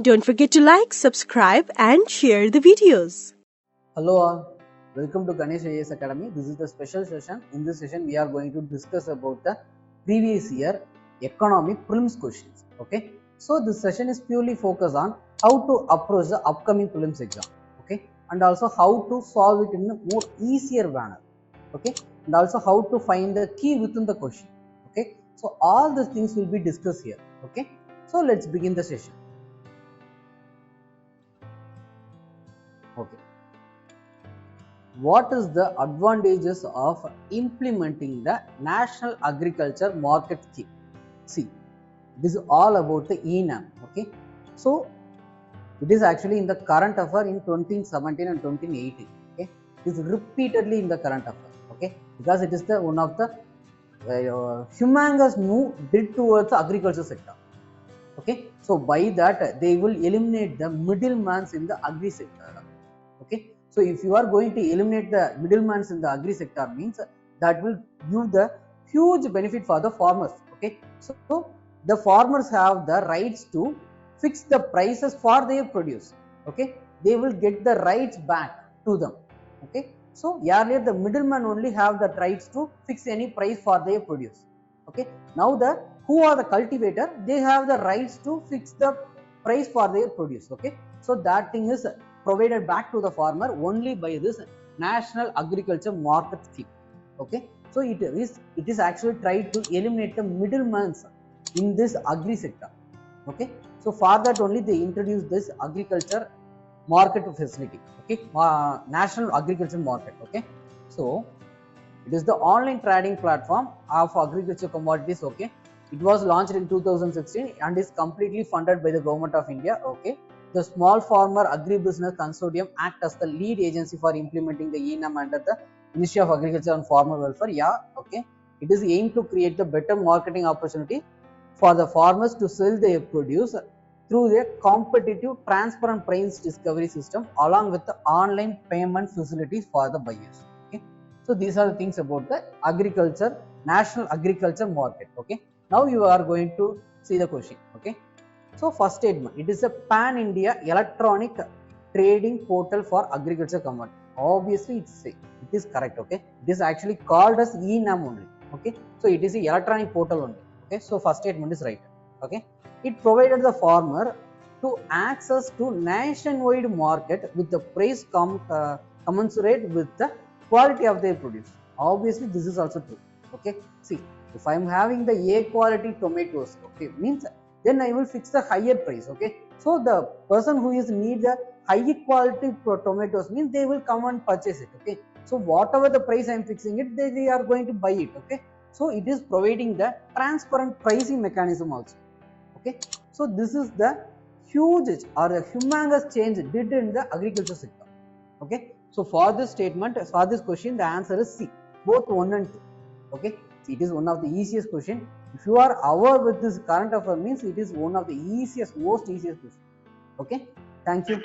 Don't forget to like, subscribe and share the videos. Hello all, welcome to Ganesh IAS Academy. This is the special session. In this session, we are going to discuss about the previous year economy prelims questions. Okay, so this session is purely focused on how to approach the upcoming prelims exam. Okay, and also how to solve it in a more easier manner. Okay, and also how to find the key within the question. Okay, so all these things will be discussed here. Okay, so let's begin the session. Okay. What is the advantages of implementing the National Agriculture Market Scheme? See, this is all about the eNAM. Okay, so it is actually in the current affair in 2017 and 2018. Okay, it is repeatedly in the current affair. Okay, because it is the one of the humongous move did towards the agriculture sector. Okay, so by that they will eliminate the middlemen in the agri sector. Okay, so if you are going to eliminate the middlemen in the agri sector, means that will give the huge benefit for the farmers. Okay, so the farmers have the rights to fix the prices for their produce. Okay, they will get the rights back to them. Okay, so earlier the middlemen only have the rights to fix any price for their produce. Okay, now the who are the cultivator, they have the rights to fix the price for their produce. Okay, so that thing is provided back to the farmer only by this National Agriculture Market Scheme. Okay, so it is actually tried to eliminate the middlemen in this agri sector. Okay, so for that only they introduced this agriculture market facility. Okay, National Agriculture Market. Okay, so it is the online trading platform of agriculture commodities. Okay, it was launched in 2016 and is completely funded by the government of India. Okay, the Small Farmer Agribusiness Consortium act as the lead agency for implementing the eNAM under the Ministry of Agriculture and Farmer Welfare. Yeah, okay, it is aimed to create the better marketing opportunity for the farmers to sell their produce through their competitive, transparent price discovery system along with the online payment facilities for the buyers. Okay, so these are the things about the agriculture, National Agriculture Market. Okay, now you are going to see the question. Okay, so first statement, it is a pan-India electronic trading portal for agriculture commodity. Obviously, it is correct. Okay, it is actually called as eNAM only. Okay, so it is an electronic portal only. Okay, so first statement is right. Okay, it provided the farmer to access to nationwide market with the price commensurate with the quality of their produce. Obviously, this is also true. Okay, see, if I am having the A quality tomatoes, okay, means then I will fix the higher price. Okay, so the person who is need the high quality tomatoes means they will come and purchase it. Okay, so whatever the price I am fixing it, they are going to buy it. Okay, so it is providing the transparent pricing mechanism also. Okay, so this is the huge or the humongous change did in the agriculture sector. Okay, so for this statement, for this question, the answer is C, both 1 and 2. Okay, see, it is one of the easiest question. If you are aware with this current affair, means it is one of the easiest, most easiest question. Okay, thank you.